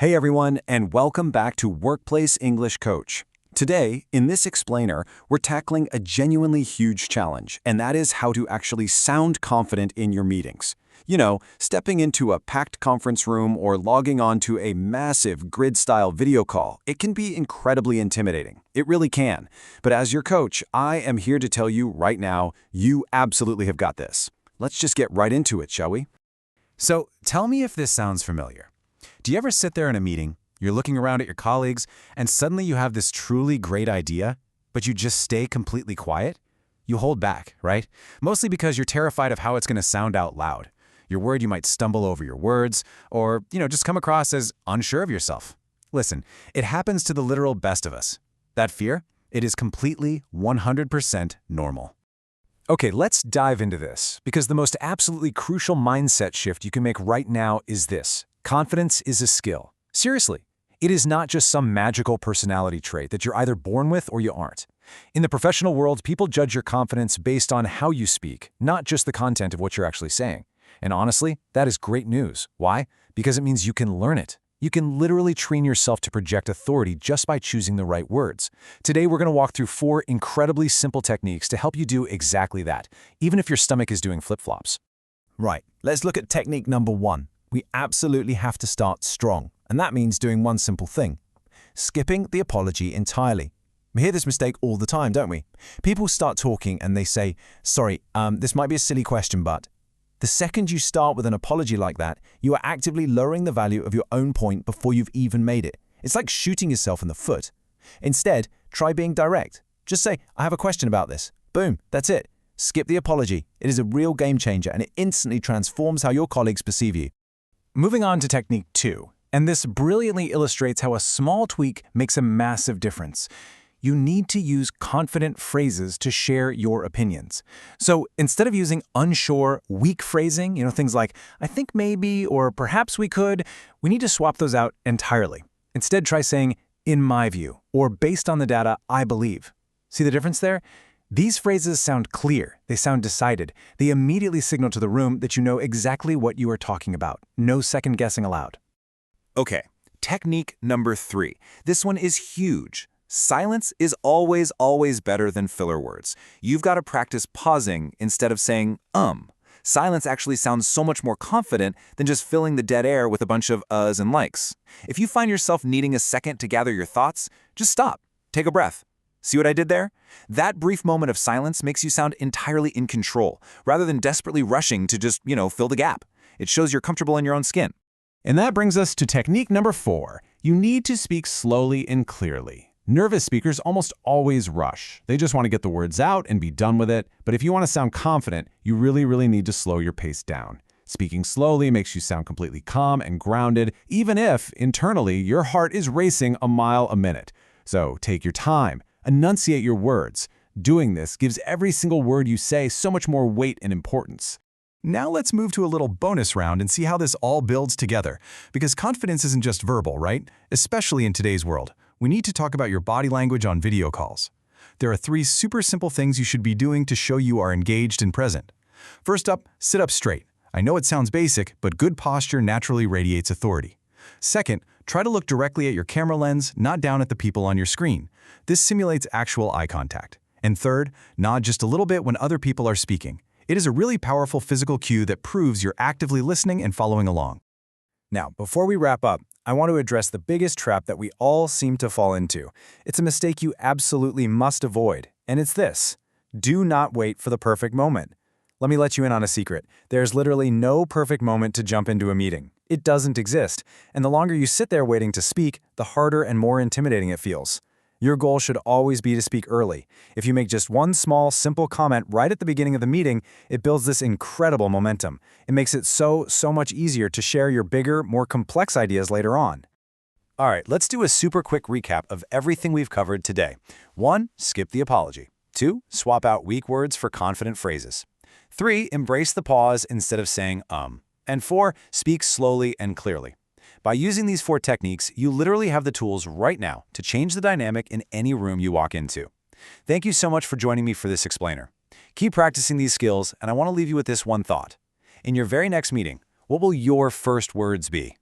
Hey everyone, and welcome back to Workplace English Coach. Today, in this explainer, we're tackling a genuinely huge challenge, and that is how to actually sound confident in your meetings. You know, stepping into a packed conference room or logging on to a massive grid-style video call, it can be incredibly intimidating. It really can. But as your coach, I am here to tell you right now, you absolutely have got this. Let's just get right into it, shall we? So, tell me if this sounds familiar. Do you ever sit there in a meeting, you're looking around at your colleagues, and suddenly you have this truly great idea, but you just stay completely quiet? You hold back, right? Mostly because you're terrified of how it's going to sound out loud. You're worried you might stumble over your words, or, just come across as unsure of yourself. Listen, it happens to the literal best of us. That fear, it is completely 100% normal. Okay, let's dive into this, because the most absolutely crucial mindset shift you can make right now is this. Confidence is a skill. Seriously, it is not just some magical personality trait that you're either born with or you aren't. In the professional world, people judge your confidence based on how you speak, not just the content of what you're actually saying. And honestly, that is great news. Why? Because it means you can learn it. You can literally train yourself to project authority just by choosing the right words. Today, we're going to walk through 4 incredibly simple techniques to help you do exactly that, even if your stomach is doing flip-flops. Right, let's look at technique number 1. We absolutely have to start strong, and that means doing one simple thing: skipping the apology entirely. We hear this mistake all the time, don't we? People start talking and they say, sorry, this might be a silly question, but... The second you start with an apology like that, you are actively lowering the value of your own point before you've even made it. It's like shooting yourself in the foot. Instead, try being direct. Just say, I have a question about this. Boom, that's it. Skip the apology. It is a real game changer, and it instantly transforms how your colleagues perceive you. Moving on to technique 2, and this brilliantly illustrates how a small tweak makes a massive difference. You need to use confident phrases to share your opinions. So instead of using unsure, weak phrasing, things like, I think maybe, or perhaps we could, we need to swap those out entirely. Instead, try saying, in my view, or based on the data, I believe. See the difference there? These phrases sound clear, they sound decided. They immediately signal to the room that you know exactly what you are talking about. No second guessing allowed. Okay, technique number 3. This one is huge. Silence is always better than filler words. You've got to practice pausing instead of saying, Silence actually sounds so much more confident than just filling the dead air with a bunch of uhs and likes. If you find yourself needing a second to gather your thoughts, just stop. Take a breath. See what I did there? That brief moment of silence makes you sound entirely in control, rather than desperately rushing to just, fill the gap. It shows you're comfortable in your own skin. And that brings us to technique number 4. You need to speak slowly and clearly. Nervous speakers almost always rush. They just want to get the words out and be done with it. But if you want to sound confident, you really need to slow your pace down. Speaking slowly makes you sound completely calm and grounded, even if, internally, your heart is racing a mile a minute. So take your time. Enunciate your words. Doing this gives every single word you say so much more weight and importance. Now let's move to a little bonus round and see how this all builds together. Because confidence isn't just verbal, right? Especially in today's world. We need to talk about your body language on video calls. There are 3 super simple things you should be doing to show you are engaged and present. First up, sit up straight. I know it sounds basic, but good posture naturally radiates authority. Second, try to look directly at your camera lens, not down at the people on your screen. This simulates actual eye contact. And third, nod just a little bit when other people are speaking. It is a really powerful physical cue that proves you're actively listening and following along. Now, before we wrap up, I want to address the biggest trap that we all seem to fall into. It's a mistake you absolutely must avoid, and it's this: do not wait for the perfect moment. Let me let you in on a secret. There's literally no perfect moment to jump into a meeting. It doesn't exist, and the longer you sit there waiting to speak, the harder and more intimidating it feels. Your goal should always be to speak early. If you make just one small, simple comment right at the beginning of the meeting, it builds this incredible momentum. It makes it so much easier to share your bigger, more complex ideas later on. All right, let's do a super quick recap of everything we've covered today. 1. Skip the apology. 2. Swap out weak words for confident phrases. 3. Embrace the pause instead of saying And 4. Speak slowly and clearly. By using these 4 techniques, you literally have the tools right now to change the dynamic in any room you walk into. Thank you so much for joining me for this explainer. Keep practicing these skills, and I want to leave you with this one thought. In your very next meeting, what will your first words be?